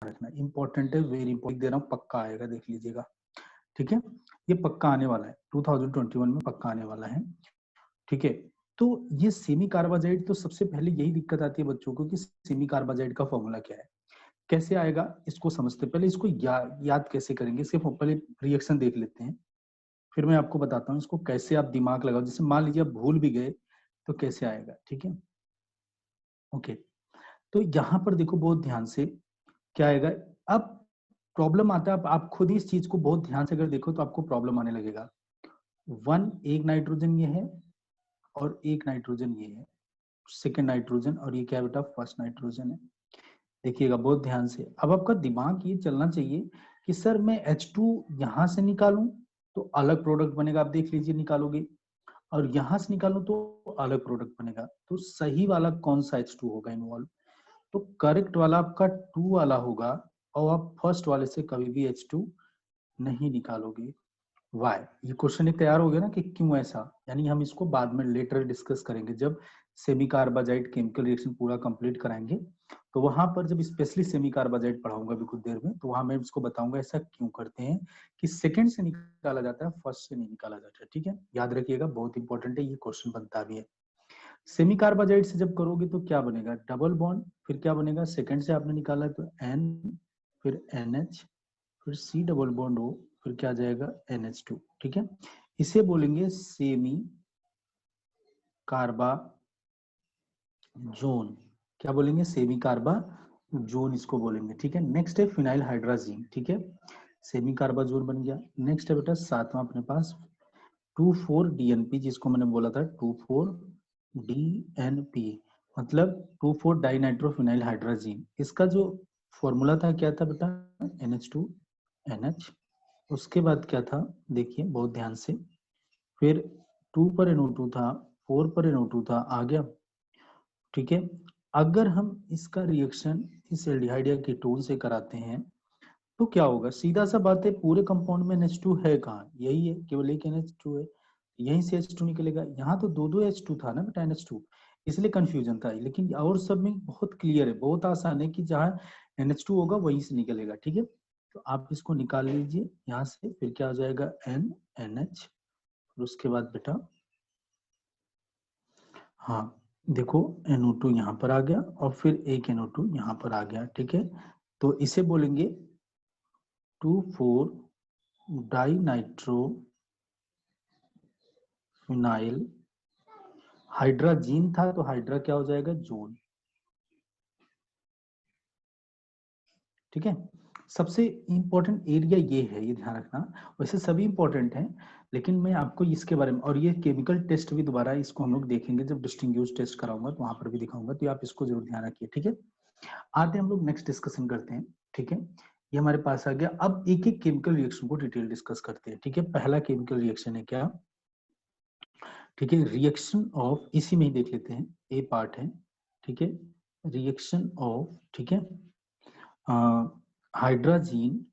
रखना, इंपॉर्टेंट है, very important दे रहा हूँ, पक्का आएगा, देख लीजिएगा, ठीक है। ये पक्का आने वाला है, 2021 में पक्का आने वाला है, ठीक है। तो ये सेमी कार्बाजाइड, तो सबसे पहले यही दिक्कत आती है बच्चों को कि सेमी कार्बाजाइड का फॉर्मूला क्या है, कैसे आएगा, इसको समझते पहले, इसको याद कैसे करेंगे, सिर्फ पहले रिएक्शन देख लेते हैं, फिर मैं आपको बताता हूँ इसको कैसे आप दिमाग लगाओ, जैसे मान लीजिए आप भूल भी गए तो कैसे आएगा, ठीक है। ओके, तो यहाँ पर देखो बहुत ध्यान से क्या आएगा। अब प्रॉब्लम आता है, आप खुद ही इस चीज को बहुत ध्यान से अगर देखो तो आपको प्रॉब्लम आने लगेगा। एक नाइट्रोजन ये है और एक नाइट्रोजन ये है, सेकेंड नाइट्रोजन, और ये क्या है बेटा, फर्स्ट नाइट्रोजन है। देखिएगा बहुत ध्यान से, अब आपका दिमाग ये चलना चाहिए कि सर मैं H2 यहां से निकालूं तो अलग प्रोडक्ट बनेगा, आप देख लीजिए निकालोगे, और यहां से निकालूं तो अलग प्रोडक्ट बनेगा, तो सही वाला कौन सा H2 होगा इन्वॉल्व, तो करेक्ट वाला आपका 2 वाला होगा, और आप फर्स्ट वाले से कभी भी H2 नहीं निकालोगे। वाई, ये क्वेश्चन एक तैयार हो गया ना कि क्यों ऐसा, यानी हम इसको बाद में लेटर डिस्कस करेंगे, जब सेमी कार्बाजाइड केमिकल रिएक्शन पूरा कंप्लीट कराएंगे, तो वहां पर जब स्पेशली सेमी कार्बाजाइड पढ़ाऊंगा अभी कुछ देर में, तो वहां मैं इसको बताऊंगा ऐसा क्यों करते हैं कि सेकंड से निकाला जाता है, फर्स्ट से नहीं निकाला जाता है, ठीक है। याद रखिएगा, बहुत इंपॉर्टेंट है, ये क्वेश्चन बनता भी है। सेमी कार्बाजाइड से जब करोगे तो क्या बनेगा, डबल बॉन्ड, फिर क्या बनेगा, सेकंड से आपने निकाला तो N, फिर NH, फिर C डबल बॉन्ड O, फिर क्या आ जाएगा NH2, ठीक है। इसे बोलेंगे सेमी कार्बा जोन, क्या बोलेंगे, सेमी कार्बा जोन इसको बोलेंगे, ठीक है। नेक्स्ट है फिनाइल हाइड्राजीन, ठीक है, सेमी कार्बा जोन बन गया। नेक्स्ट है बेटा सातवां अपने पास 2,4-DNP, जिसको मैंने बोला था 2,4-DNP, मतलब 2,4-डाइनाइट्रोफिनाइल हाइड्राजीन, इसका जो फॉर्मूला था क्या था बेटा, NH2NH, उसके बाद क्या था, देखिए बहुत ध्यान से, फिर 2 पर NO2 था, 4 पर NO2 था, आ गया, ठीक है। अगर हम इसका रिएक्शन इस एल्डिहाइड या कीटोन से कराते हैं तो क्या होगा, सीधा सा बात है, पूरे कंपाउंड में NH2 है कहाँ, यही है, केवल एक NH2 है, यहीं से H2 निकलेगा, यहाँ तो दो दो H2 था ना बेटा, NH2, इसलिए कंफ्यूजन था, लेकिन और सब में बहुत क्लियर है, बहुत आसान है कि जहाँ NH2 होगा वहीं से निकलेगा, ठीक है। तो आप इसको निकाल लीजिए यहाँ से, फिर क्या हो जाएगा NH, फिर उसके बाद बेटा, हाँ देखो NO2 यहाँ पर आ गया, और फिर एक NO2 यहाँ पर आ गया, ठीक है। तो इसे बोलेंगे 2,4-डाइनाइट्रो फिनाइल, हाइड्राजीन था तो हाइड्रा क्या हो जाएगा, जोन, ठीक है। सबसे इंपॉर्टेंट एरिया ये है, ये ध्यान रखना, वैसे सभी इंपॉर्टेंट हैं, लेकिन मैं आपको इसके बारे में, और ये केमिकल टेस्ट भी दोबारा इसको हम लोग देखेंगे जब डिस्टिंग्विश टेस्ट कराऊंगा तो वहां पर भी दिखाऊंगा, तो आप इसको जरूर ध्यान रखिए, ठीक है। आते हैं हम लोग नेक्स्ट डिस्कशन करते हैं, ठीक है। ये हमारे पास आ गया, अब एक एक केमिकल रिएक्शन को डिटेल डिस्कस करते हैं, ठीक है। पहला केमिकल रिएक्शन है क्या, ठीक है, रिएक्शन ऑफ, इसी में ही देख लेते हैं, ए पार्ट है, ठीक है, रिएक्शन ऑफ, ठीक है, hydrazine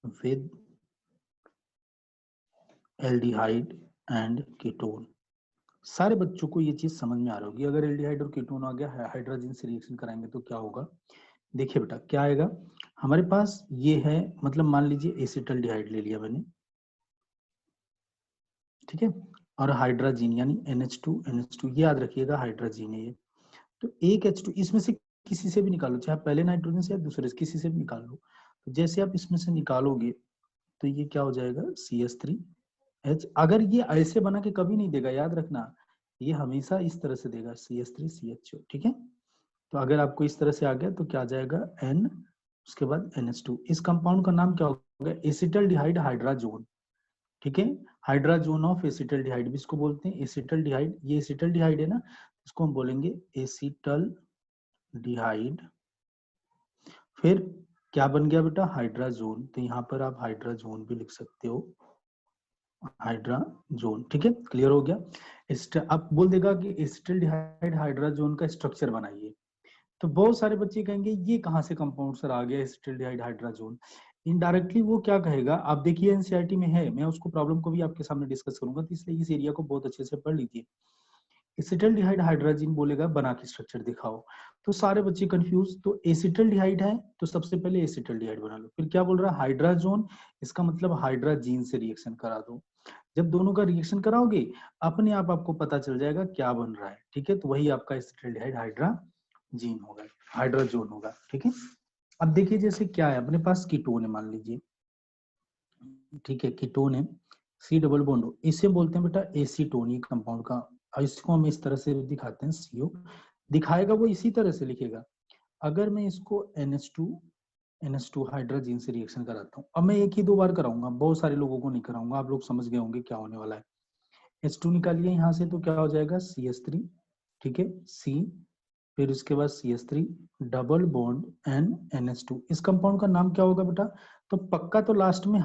with aldehyde and ketone. सारे बच्चों को ये चीज समझ में आ रही होगी, अगर एल्डिहाइड और कीटोन आ गया, हाइड्रोजन से रिएक्शन कराएंगे तो क्या होगा, देखिए बेटा क्या आएगा हमारे पास, ये है, मतलब मान लीजिए एसिटल्डिहाइड ले लिया मैंने, ठीक है, और हाइड्रोजन यानी NH2 ये याद रखिएगा, हाइड्रोजन है ये, तो एक H2 इसमें से किसी से भी निकालो, चाहे पहले नाइट्रोजन से या दूसरे से, किसी से भी निकाल लो, तो जैसे आप इसमें से निकालोगे तो ये क्या हो जाएगा, CH3H, अगर ये ऐसे बना के कभी नहीं देगा, याद रखना, ये हमेशा इस तरह से देगा, CH3CHO, ठीक है। तो अगर आपको इस तरह से आ गया तो क्या आ जाएगा N, उसके बाद NH2, इस कंपाउंड का नाम क्या होगा, एसिटल्डिहाइड हाइड्राजोन, ठीक है, हाइड्राजोन ऑफ एसिटल्डिहाइड भी इसको बोलते हैं, एसिटल्डिहाइड, ये एसिटल्डिहाइड है ना, इसको हम बोलेंगे एसिटल्डिहाइड, फिर क्या बन गया बेटा, हाइड्राजोन, तो यहाँ पर आप हाइड्राजोन भी लिख सकते हो, हाइड्राजोन, ठीक है, क्लियर हो गया। अब बोल देगा कि एसिटल्डिहाइड हाइड्राजोन का स्ट्रक्चर बनाइए, तो बहुत सारे बच्चे कहेंगे ये कहाँ से कंपाउंड सर आ गया एसिटल्डिहाइड हाइड्राजोन, इनडायरेक्टली वो क्या कहेगा, आप देखिए एनसीईआरटी में है, मैं उसको प्रॉब्लम को भी आपके सामने डिस्कस करूंगा, तो इसलिए इस एरिया को बहुत अच्छे से पढ़ लीजिए। एसिटल्डिहाइड हाइड्रोजन बोलेगा बना के स्ट्रक्चर दिखाओ, तो सारे बच्चे कंफ्यूज। तो एसिटल्डिहाइड है तो सबसे पहले एसिटल्डिहाइड बना लो, फिर क्या बोल रहा है हाइड्राजोन, इसका मतलब हाइड्राजीन से रिएक्शन करा दो। जब दोनों का रिएक्शन कराओगे अपने आप आपको पता चल जाएगा क्या बन रहा है, ठीक है। तो वही आपका एसिटल्डिहाइड हाइड्राजीन होगा, हाइड्राजोन होगा, ठीक है। अब देखिए जैसे क्या है अपने पास कीटोन है मान लीजिए, ठीक है, कीटोन है, सी डबल बॉन्ड, इसे बोलते हैं बेटा एसीटोन, ये कंपाउंड का। और इसको हम इस तरह से दिखाते हैं, सीओ दिखाएगा वो इसी तरह से लिखेगा। अगर मैं इसको NH2 हाइड्रोजन से रिएक्शन कराता हूँ, अब मैं एक ही 2 बार कराऊंगा, बहुत सारे लोगों को नहीं कराऊंगा, आप लोग समझ गए होंगे क्या होने वाला है। H2 निकालिए यहाँ से तो क्या हो जाएगा CH3, ठीक है, C, फिर उसके बाद CH3 डबल बॉन्ड NH2, इस कंपाउंड का नाम क्या होगा बेटा? तो पक्का तो लास्ट में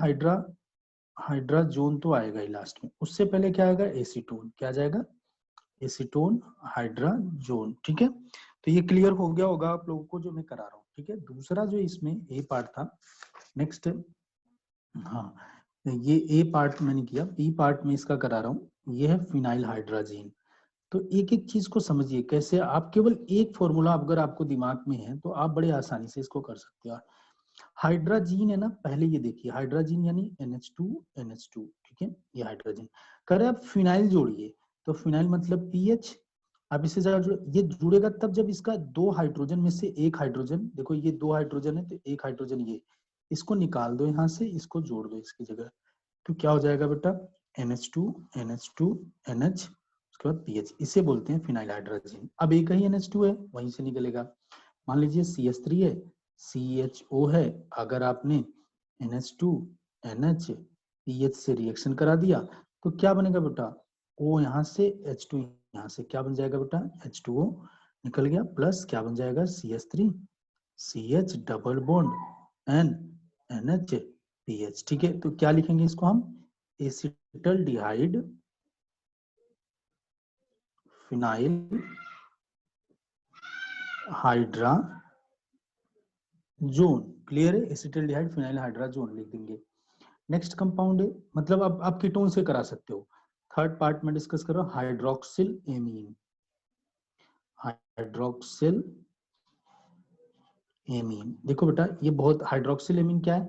हाइड्राजोन तो आएगा ही लास्ट में, उससे पहले क्या आएगा एसीटोन, क्या आ जाएगा एसीटोन हाइड्राजोन, ठीक है। तो ये क्लियर हो गया होगा आप लोगों को जो मैं करा रहा हूँ, ठीक है। दूसरा जो इसमें ए पार्ट था, नेक्स्ट, हाँ, ये ए पार्ट मैंने किया, बी पार्ट में इसका करा रहा हूँ, ये है फिनाइल हाइड्राजीन। तो एक एक चीज को समझिए कैसे, आप केवल एक फॉर्मूला अगर आपको दिमाग में है तो आप बड़े आसानी से इसको कर सकते हो। हाइड्राजीन है ना, पहले ये देखिए हाइड्राजीन यानी NH2, ठीक है, ये हाइड्रोजन। करे आप फिनाइल जोड़िए, तो फिनाइल मतलब पीएच, अब इससे ज्यादा ये जुड़ेगा तब जब इसका 2 हाइड्रोजन में से एक हाइड्रोजन, देखो ये 2 हाइड्रोजन है तो एक हाइड्रोजन ये, इसको निकाल दो यहाँ से, इसको जोड़ दो इसकी जगह, तो क्या हो जाएगा बेटा NH2 NH2 NH, उसके बाद पीएच, इसे बोलते हैं फिनाइल हाइड्रोजन। अब एक ही NH2 है वहीं से निकलेगा, मान लीजिए CH3 है, CHO है, अगर आपने NH2 NH पीएच से रिएक्शन करा दिया तो क्या बनेगा बेटा, O यहाँ से H2 यहाँ से, क्या बन जाएगा बेटा H2O निकल गया, प्लस क्या बन जाएगा CH3 CH double bond N NH pH, ठीक है। तो क्या लिखेंगे इसको हम, एसिटल्डिहाइड फिनाइल हाइड्राजोन, क्लियर है, एसिटल्डिहाइड फिनाइल हाइड्राजोन लिख देंगे। नेक्स्ट कंपाउंड है, मतलब अब आप कीटोन से करा सकते हो। थर्ड पार्ट में डिस्कस कर रहा हूं, हाइड्रोक्सिल एमीन, हाइड्रोक्सिल एमीन, देखो बेटा ये बहुत, हाइड्रोक्सिल एमीन क्या है,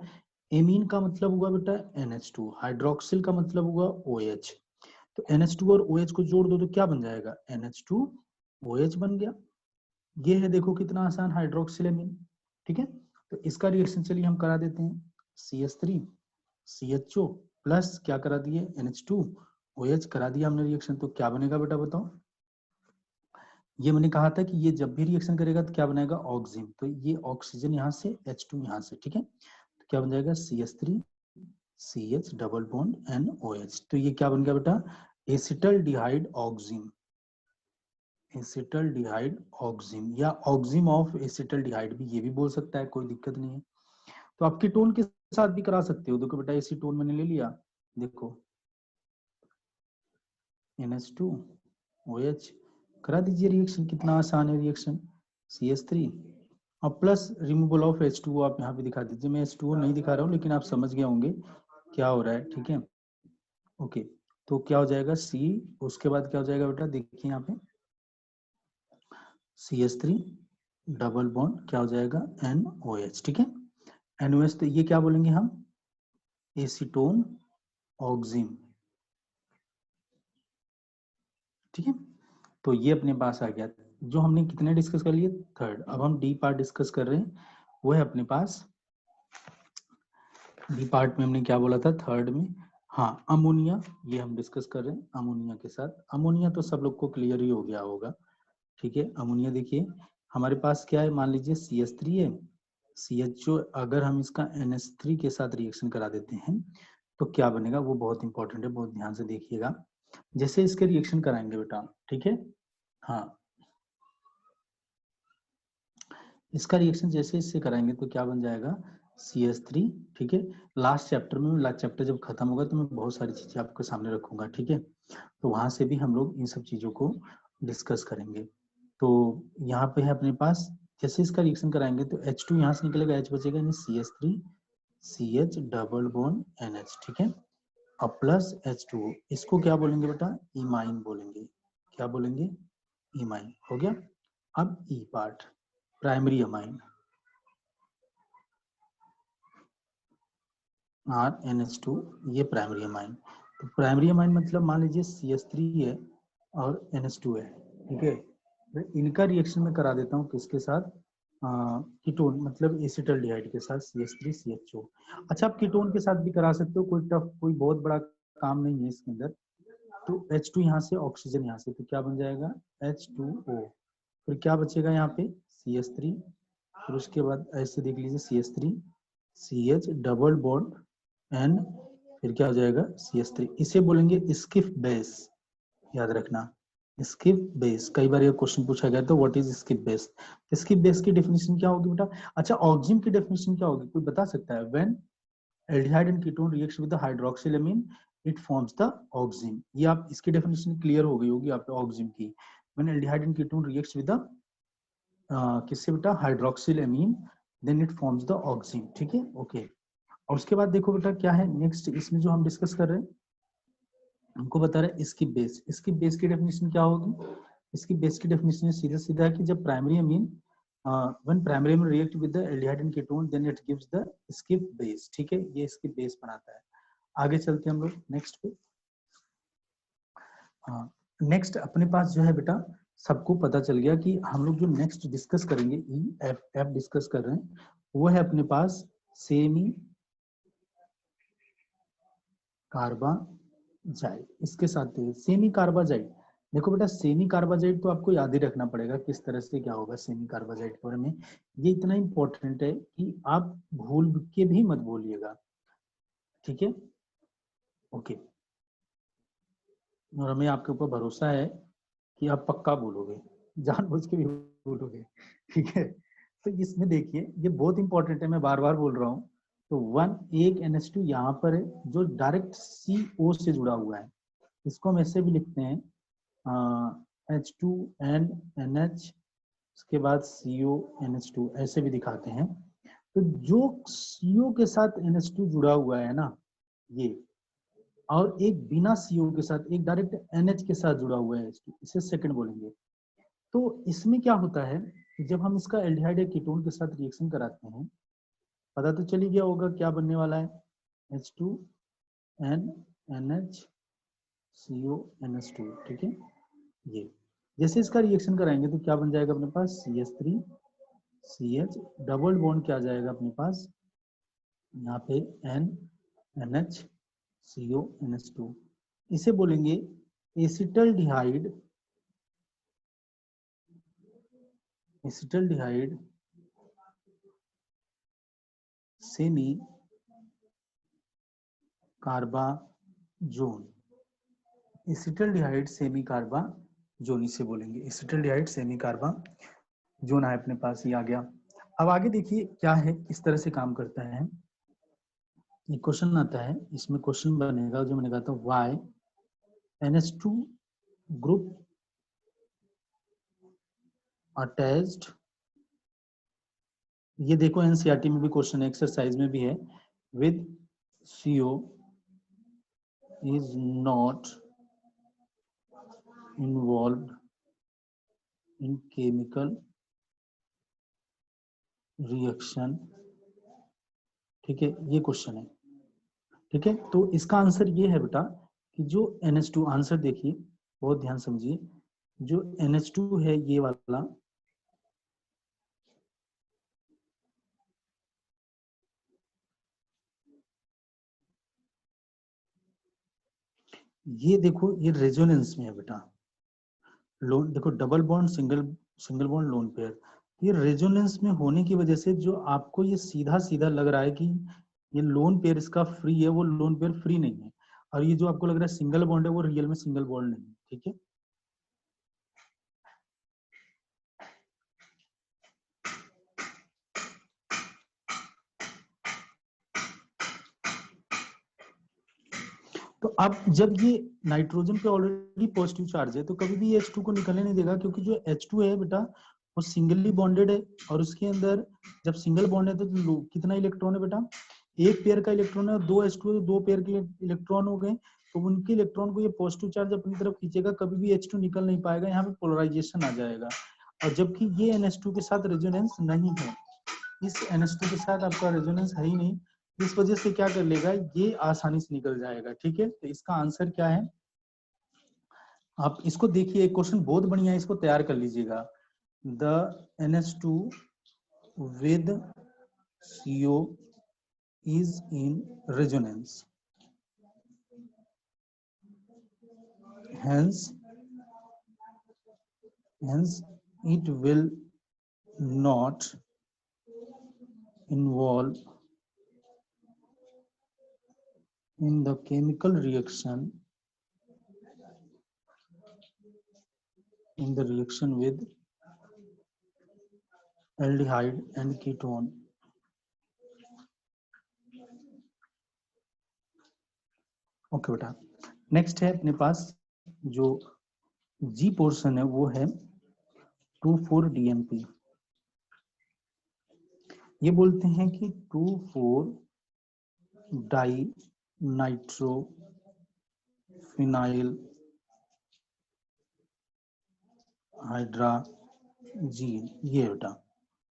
एमीन का मतलब हुआ बेटा NH2, हाइड्रोक्सिल का मतलब हुआ OH, तो NH2 और OH को जोड़ दो तो क्या बन जाएगा NH2OH बन गया। ये है देखो कितना आसान, हाइड्रोक्सिल एमीन, ठीक है। तो इसका रिएक्शन चलिए हम करा देते हैं, CH3 CHO प्लस क्या करा दिए NH2OH करा दिया हमने रिएक्शन, तो क्या बनेगा बेटा बताओ, ये मैंने कहा था कि ये जब भी रिएक्शन करेगा तो क्या बनाएगा ऑक्सीजन, तो ये ऑक्सीजन यहाँ से H2 यहाँ से, ठीक है, तो क्या बन जाएगा CH3 CH double bond NOH, तो ये क्या बन गया बेटा एसिटल्डिहाइड ऑक्सीजन, एसिटल्डिहाइड ऑक्सीजन या ऑक्सीजन ऑफ एसिटल्डिहाइड भी, ये भी बोल सकता है, कोई दिक्कत नहीं है। तो आप कीटोन के साथ भी करा सकते हो, देखो बेटा एसीटोन मैंने ले लिया, देखो NH2OH करा दीजिए रिएक्शन, कितना आसान है रिएक्शन, CH3 और प्लस रिमूवल ऑफ H2O आप यहाँ पे दिखा दीजिए, मैं H2O नहीं दिखा रहा हूँ लेकिन आप समझ गए होंगे क्या हो रहा है, ठीक है। ओके, तो क्या हो जाएगा C, उसके बाद क्या हो जाएगा बेटा देखिए यहाँ पे CH3 डबल बॉन्ड क्या हो जाएगा NOH, ठीक है, NOH, तो ये क्या बोलेंगे हम एसीटोन ऑक्सीजन, ठीक है। तो ये अपने पास आ गया, जो हमने कितने डिस्कस कर लिए, थर्ड। अब हम डी पार्ट डिस्कस कर रहे हैं, वो है अपने पास डी पार्ट में हमने क्या बोला था थर्ड में, हाँ अमोनिया, ये हम डिस्कस कर रहे हैं अमोनिया के साथ। अमोनिया तो सब लोग को क्लियर ही हो गया होगा, ठीक है। अमोनिया देखिए हमारे पास क्या है, मान लीजिए CH3 है, CHO अगर हम इसका NH3 के साथ रिएक्शन करा देते हैं तो क्या बनेगा, वो बहुत इंपॉर्टेंट है, बहुत ध्यान से देखिएगा। जैसे इसके रिएक्शन कराएंगे बेटा, ठीक है, हाँ इसका रिएक्शन जैसे इससे कराएंगे तो क्या बन जाएगा CH3, ठीक है। लास्ट चैप्टर में, लास्ट चैप्टर जब खत्म होगा तो मैं बहुत सारी चीजें आपके सामने रखूंगा, ठीक है, तो वहां से भी हम लोग इन सब चीजों को डिस्कस करेंगे। तो यहाँ पे है अपने पास, जैसे इसका रिएक्शन कराएंगे तो H2 यहाँ से निकलेगा, H बचेगा यानी CH3 CH double bond NH, ठीक है, और प्लस H2O, इसको क्या बोलेंगे बेटा इमाइन बोलेंगे, क्या बोलेंगे, इमाइन हो गया। अब ई पार्ट प्राइमरी अमाइन RNH2, ये प्राइमरी अमाइन। तो प्राइमरी अमाइन मतलब मान लीजिए CH3 है और NH2 है, ठीक है। मैं इनका रिएक्शन में करा देता हूँ किसके साथ, कीटोन मतलब एसिटल्डिहाइड के साथ CH3CHO। अच्छा, आप कीटोन के साथ भी करा सकते हो, कोई टफ कोई बहुत बड़ा काम नहीं है इसके अंदर। तो H2 यहाँ से, ऑक्सीजन यहाँ से, तो क्या बन जाएगा H2O। फिर क्या बचेगा यहाँ पे CH3, फिर उसके बाद ऐसे देख लीजिए CH3 CH double bond N, फिर क्या हो जाएगा CH3। इसे बोलेंगे स्किफ बेस, याद रखना स्किप बेस। कई बार ये क्वेश्चन पूछा गया तो what is skip base. Skip base की डेफिनेशन क्या होगी बेटा। अच्छा, ऑक्सिम की डेफिनेशन क्या होगी, कोई बता सकता है। When aldehyde and ketone reacts with the hydroxylamine it forms the oxime. ये आप इसकी डेफिनेशन क्लियर हो गई होगी आप ऑक्सिम की। When aldehyde and ketone reacts with the किससे बेटा, हाइड्रोक्सिलामीन, देन इट फॉर्म्स द ऑक्सिम, ठीक है, ओके। और उसके बाद देखो बेटा क्या है नेक्स्ट इसमें जो हम डिस्कस कर रहे हैं, हमको बता रहे हैं स्किप बेस। स्किप बेस की डेफिनेशन क्या होगी। स्किप बेस की डेफिनेशन सीधा सीधा है कि जब primary amine when primary amine react with the aldehyde and ketone then it gives the Schiff base, ठीक है, ये स्किप बेस बनाता है। आगे चलते हैं हम लोग नेक्स्ट पे। नेक्स्ट अपने पास जो है बेटा, सबको पता चल गया कि हम लोग जो नेक्स्ट डिस्कस करेंगे EFF डिस्कस कर रहे हैं, वो है अपने पास सेमी कार्बाजाइड। इसके साथ सेमी कार्बाजाइड, देखो बेटा सेमी कार्बाजाइड तो आपको याद ही रखना पड़ेगा किस तरह से क्या होगा सेमी कार्बाजाइड के बारे में। ये इतना इंपॉर्टेंट है कि आप भूल के भी मत बोलिएगा, ठीक है, ओके। और हमें आपके ऊपर भरोसा है कि आप पक्का बोलोगे, जानबूझ के भी बोलोगे, ठीक है। तो इसमें देखिए ये बहुत इंपॉर्टेंट है, मैं बार बार बोल रहा हूँ। तो एक NH2 यहाँ पर है जो डायरेक्ट CO से जुड़ा हुआ है, इसको हम ऐसे भी लिखते हैं H2NNH, उसके बाद CONH2, ऐसे भी दिखाते हैं। तो जो CO के साथ NH2 जुड़ा हुआ है ना ये, और एक बिना CO के साथ, एक डायरेक्ट NH के साथ जुड़ा हुआ है H2, इसे सेकंड बोलेंगे। तो इसमें क्या होता है कि जब हम इसका एल्डिहाइड या कीटोन के साथ रिएक्शन कराते हैं, पता तो चल ही गया होगा क्या बनने वाला है, H2NNH CONH2, ठीक है। ये जैसे इसका रिएक्शन कराएंगे तो क्या बन जाएगा अपने पास CH3 CH डबल बॉन्ड क्या आ जाएगा अपने पास यहाँ पे NNH CONH2। इसे बोलेंगे acetaldehyde, acetaldehyde semicarbazone, acetaldehyde semicarbazone इसे बोलेंगे, एसिटल्डिहाइड सेमी कार्बाजोन है अपने पास, ये आ गया। अब आगे देखिए क्या है, किस तरह से काम करता है। ये क्वेश्चन आता है, इसमें क्वेश्चन बनेगा जो मैंने कहा था वाई NH2 ग्रुप अटैच्ड, ये देखो NCERT में भी क्वेश्चन है, एक्सरसाइज में भी है, with CO is not involved in chemical reaction, ठीक है, ये क्वेश्चन है, ठीक है। तो इसका आंसर ये है बेटा कि जो NH2, आंसर देखिए बहुत ध्यान समझिए, जो NH2 है ये वाला, ये देखो ये रेजोनेंस में है बेटा, लोन देखो double bond single bond lone pair, ये रेजोनेंस में होने की वजह से जो आपको ये सीधा सीधा लग रहा है कि ये लोन पेयर इसका फ्री है, वो लोन पेयर फ्री नहीं है। और ये जो आपको लग रहा है सिंगल बॉन्ड है, वो रियल में सिंगल बॉन्ड नहीं है, ठीक है। तो अब जब ये नाइट्रोजन पे ऑलरेडी पॉजिटिव चार्ज है तो कभी भी H2 को निकलने नहीं देगा, क्योंकि जो H2 है बेटा वो सिंगली बॉन्डेड है, और उसके अंदर जब सिंगल बॉन्ड है तो कितना इलेक्ट्रॉन है बेटा, एक पेयर का इलेक्ट्रॉन है, और दो H2 है तो दो पेयर के इलेक्ट्रॉन हो गए। तो उनके इलेक्ट्रॉन को ये पॉजिटिव चार्ज अपनी तरफ खींचेगा, कभी भी H2 निकल नहीं पाएगा, यहाँ पे पोलराइजेशन आ जाएगा। और जबकि ये NH2 के साथ रेजोनेंस नहीं है, इस NH2 के साथ आपका रेजोनेंस है ही नहीं, इस वजह से क्या कर लेगा, ये आसानी से निकल जाएगा। ठीक है, तो इसका आंसर क्या है, आप इसको देखिए, एक क्वेश्चन बहुत बढ़िया है, इसको तैयार कर लीजिएगा। The NH2 with CO is in resonance, hence it will not involve in the chemical reaction with aldehyde and ketone. Okay बेटा, नेक्स्ट है अपने पास जो जी पोर्शन है वो है 2,4-DNP। ये बोलते हैं कि 2,4-डाई नाइट्रो फिनाइल हाइड्राजीन, ये बेटा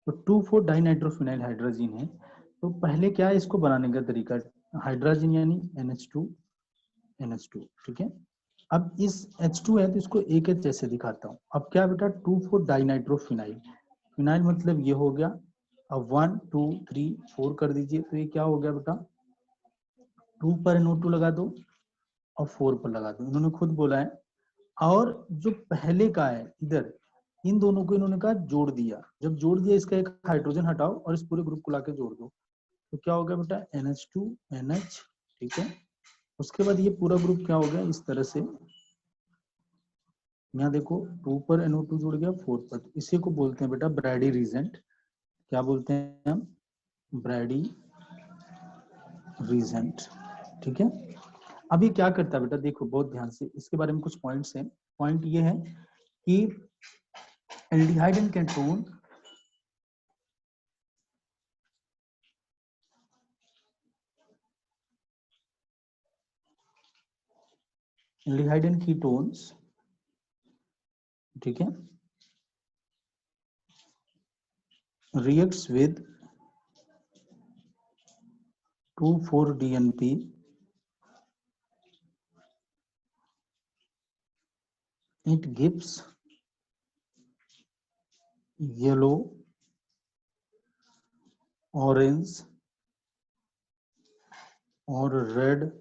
तो 2,4-डाई नाइट्रो फिनाइल हाइड्राजीन है। तो पहले क्या है इसको बनाने का तरीका, हाइड्राजीन यानी NH2, ठीक है। अब इस H2 है तो इसको एक एक जैसे दिखाता हूँ। अब क्या बेटा 2,4-डाई नाइट्रो फिनाइल, फिनाइल मतलब ये हो गया, अब 1 2 3 4 कर दीजिए, तो ये क्या हो गया बेटा, 2 पर NO2 लगा दो और 4 पर लगा दो, इन्होंने खुद बोला है। और जो पहले का है इधर, इन दोनों को इन्होंने कहा जोड़ दिया, जब जोड़ दिया इसका एक हाइड्रोजन हटाओ और इस पूरे ग्रुप को लाके जोड़ दो, तो क्या हो गया बेटा NH2 NH, ठीक है। उसके बाद ये पूरा ग्रुप क्या हो गया इस तरह से, यहाँ देखो 2 पर NO2 जुड़ गया 4 पर, इसी को बोलते हैं बेटा ब्रैडी रीजेंट। क्या बोलते हैं हम, ब्रैडी रीजेंट, ठीक है। अभी क्या करता है बेटा, देखो बहुत ध्यान से, इसके बारे में कुछ पॉइंट्स हैं। पॉइंट ये है कि aldehyde and ketone aldehyde and ketones, ठीक है, reacts with 2,4-DNP it gives yellow, orange or red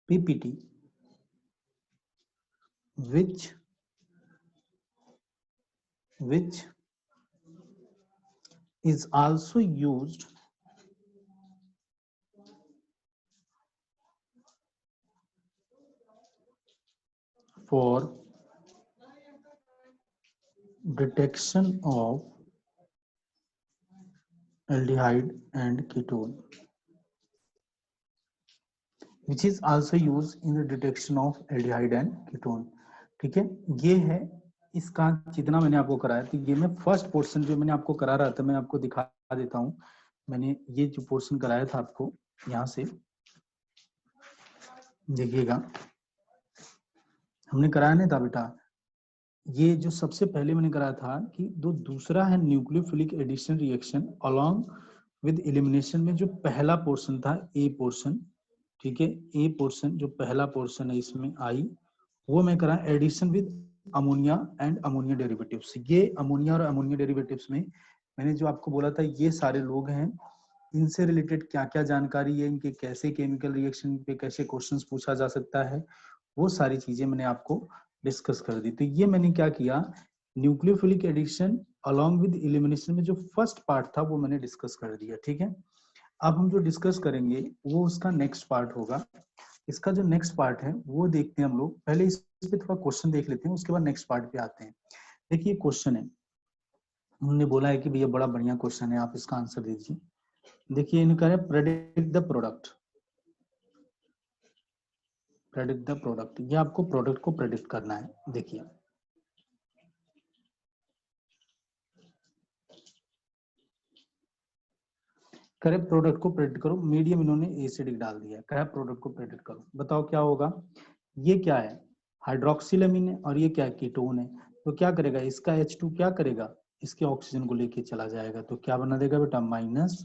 PPT which is also used for detection of aldehyde and ketone, which is also used in the detection of aldehyde and ketone, ठीक है। ये है इसका जितना मैंने आपको कराया, तो ये मैं फर्स्ट पोर्शन जो मैंने आपको करा रहा था मैं आपको दिखा देता हूँ। मैंने ये जो पोर्शन कराया था आपको, यहाँ से देखिएगा, हमने कराया नहीं था बेटा, ये जो सबसे पहले मैंने कराया था कि जो दूसरा है nucleophilic addition reaction along with elimination में जो पहला पोर्शन था ए पोर्शन, ठीक है, ए पोर्शन जो पहला पोर्शन है इसमें आई, वो मैं करा addition with ammonia and ammonia derivatives. ये अमोनिया और अमोनिया डेरिवेटिव्स में मैंने जो आपको बोला था ये सारे लोग हैं, इनसे रिलेटेड क्या क्या जानकारी है, इनके कैसे केमिकल रिएक्शन पे कैसे क्वेश्चंस पूछा जा सकता है, वो सारी चीजें मैंने आपको डिस्कस कर दी। तो ये मैंने क्या किया, nucleophilic addition along with elimination में जो फर्स्ट पार्ट था वो मैंने डिस्कस कर दिया, ठीक है। अब हम जो डिस्कस करेंगे वो उसका नेक्स्ट पार्ट होगा। इसका जो नेक्स्ट पार्ट है वो देखते हैं हम लोग, पहले इस पे थोड़ा क्वेश्चन देख लेते हैं, उसके बाद नेक्स्ट पार्ट पे आते हैं। देखिए क्वेश्चन है, उन्होंने बोला है कि भैया बड़ा बढ़िया क्वेश्चन है, आप इसका आंसर दीजिए। देखिए इनका है predict the product, predict the product, ये आपको प्रोडक्ट को प्रेडिक्ट करना है। देखिए करेक्ट प्रोडक्ट को प्रेडिक्ट करो, मीडियम इन्होंने एसिडिक डाल दिया है, करेक्ट प्रोडक्ट को प्रेडिक्ट करो, बताओ क्या होगा। ये क्या है, हाइड्रोक्सिलामीन है और ये क्या है, कीटोन है। तो क्या करेगा, इसका H2 क्या करेगा, इसके ऑक्सीजन को लेके चला जाएगा, तो क्या बना देगा बेटा, माइनस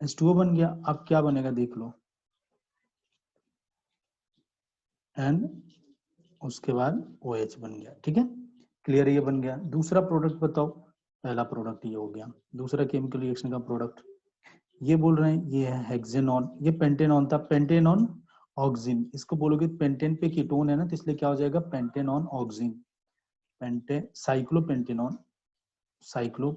H2O बन गया। अब क्या बनेगा देख लो, N उसके बाद OH बन गया, ठीक है, क्लियर, ये बन गया। दूसरा प्रोडक्ट बताओ, पहला प्रोडक्ट ये हो गया, दूसरा केमिकल रिएक्शन का प्रोडक्ट ये बोल रहे हैं, ये है हेक्सेनॉन, ये पेंटेनॉन था, पेंटेनॉन ऑक्सिन, इसको बोलोगे पेंटेन पे कीटोन है ना, तो इसलिए क्या हो जाएगा, पेंटेनॉन ऑक्सिन, पेंटे साइक्लोपेंटेनॉन, साइक्लो